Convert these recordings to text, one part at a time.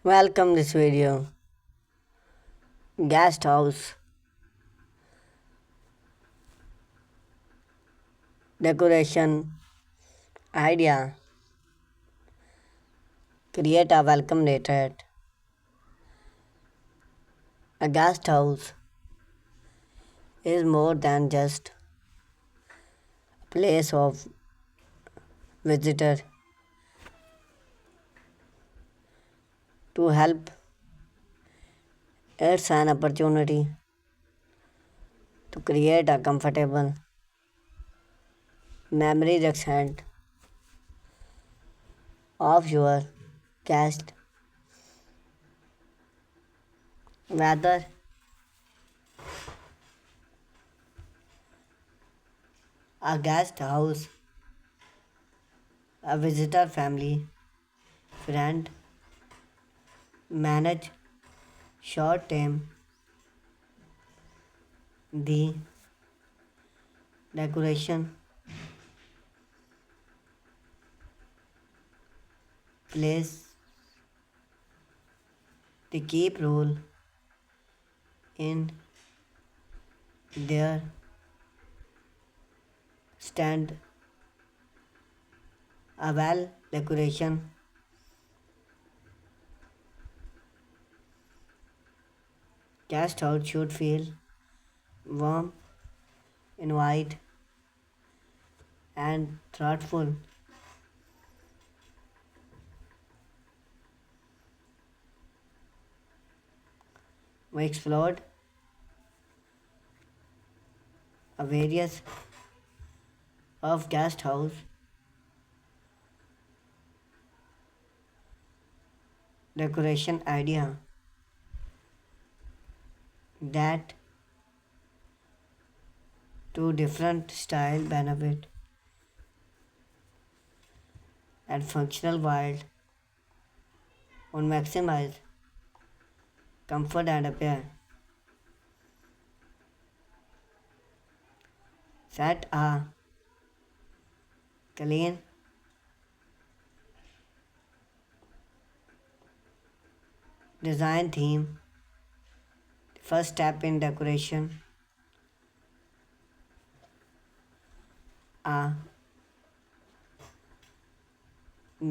Welcome this video. Guest house decoration idea. Create a welcome retreat. A guest house is more than just a place of visitor to help. It's an opportunity to create a comfortable memory accent of your guest. Whether a guest house, a visitor family, friend, manage short term the decoration plays the key role in their stand. A well decoration guest house should feel warm, invite, and thoughtful. We explored a various of guest house decoration idea that two different style benefit and functional while on maximize comfort and appear. Set a clean design theme. The first step in decoration. A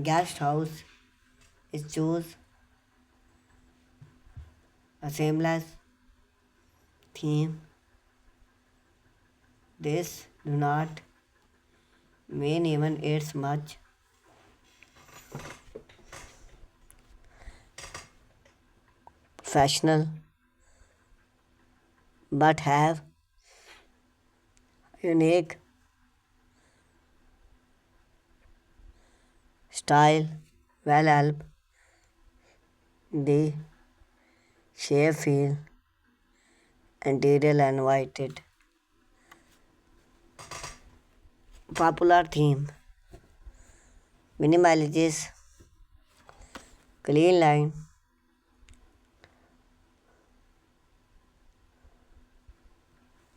guest house is choose a seamless theme. This do not mean even it's much professional but have unique style will help the shape feel interior and invited. Popular theme minimalities, clean line,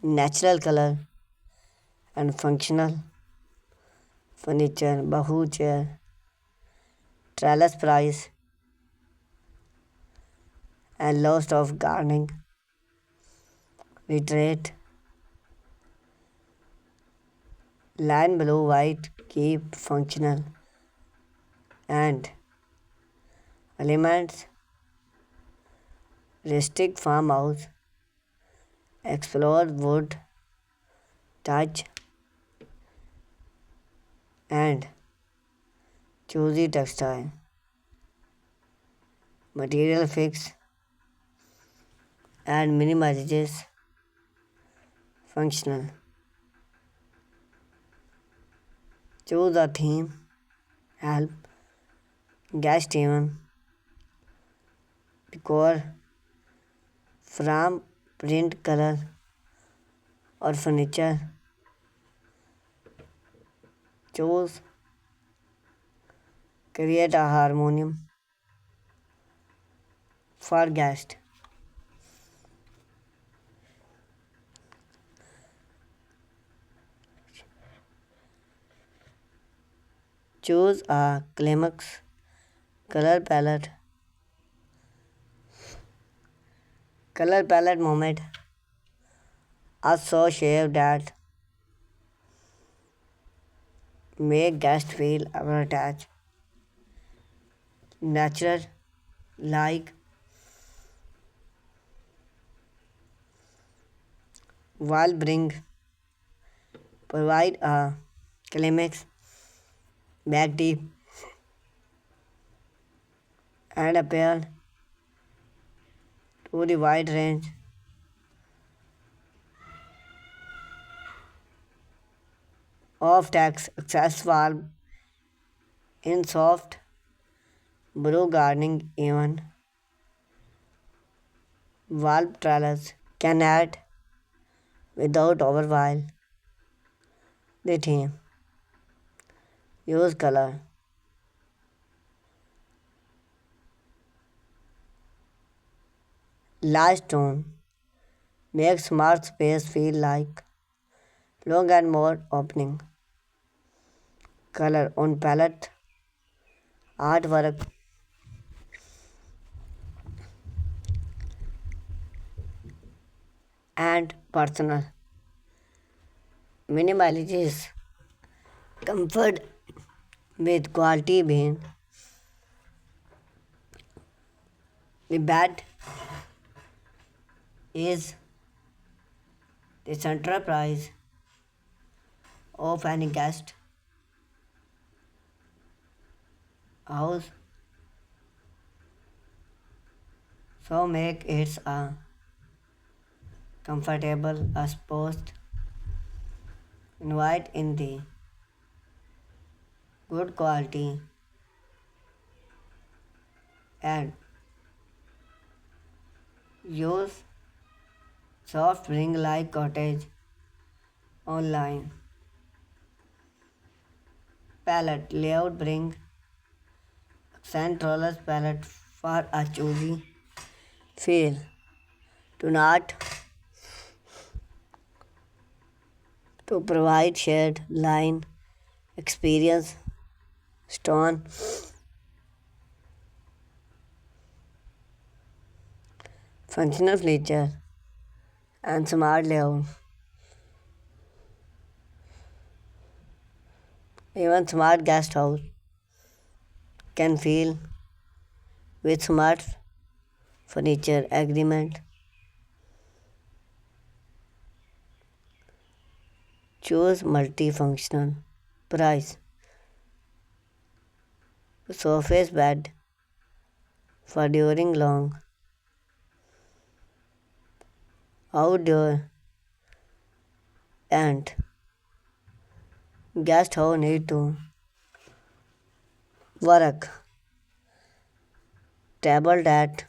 natural color, and functional furniture, bahu chair, trellis price, and lost of gardening, retreat, line below white, keep functional, and elements, rustic farmhouse, explore wood, touch, and choosy textile, material fix, and minimizes functional. Choose a theme, help, guest even, decor, from print color or furniture. Choose, create a harmonium for guest. Choose a climax color palette Color palette moment are so shaped that make guests feel attached, natural, like wall bring, provide a climax, back deep, and appeal to the wide range of text access wall in soft blue gardening even wall trellis can add without overwhelm the theme. Use color. Last tone makes smart space feel like long and more opening. Color on palette, artwork, and personal. Minimality is comfort with quality being the bed is the central prize of any guest house, so make it a comfortable as post. Invite in the good quality and use soft ring like cottage online. Palette layout bring accent rollers palette for a choosy feel. Do not to provide shade line experience stone functional feature and smart layout. Even smart guest house can feel with smart furniture agreement. Choose multifunctional price. Surface bed for during long outdoor and guest house need to work. Table that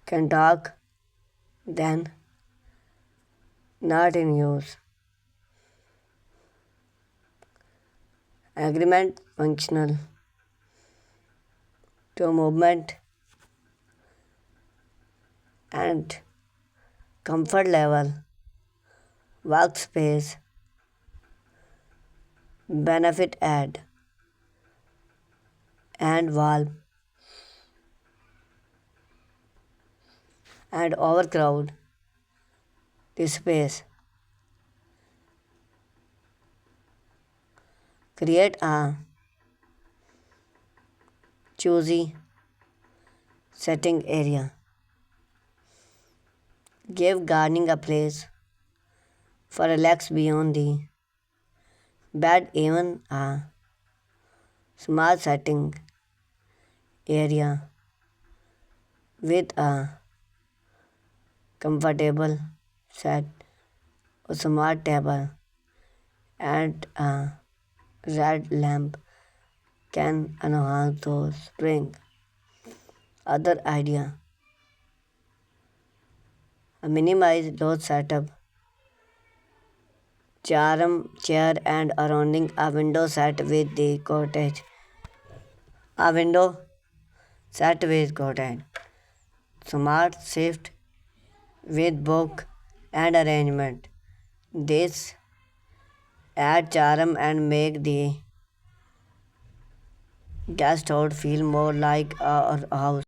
can talk then not in use. Agreement functional to movement and comfort level, workspace, benefit add, and wall and overcrowd the space. Create a choosy setting area. Give gardening a place for relax beyond the bed, even a small setting area with a comfortable set, a smart table, and a red lamp can enhance those bring other idea. Minimize those setup, charm chair and surrounding a window set with the cottage. A window set with cottage. Smart shift with book and arrangement. This add charm and make the guest house feel more like a house.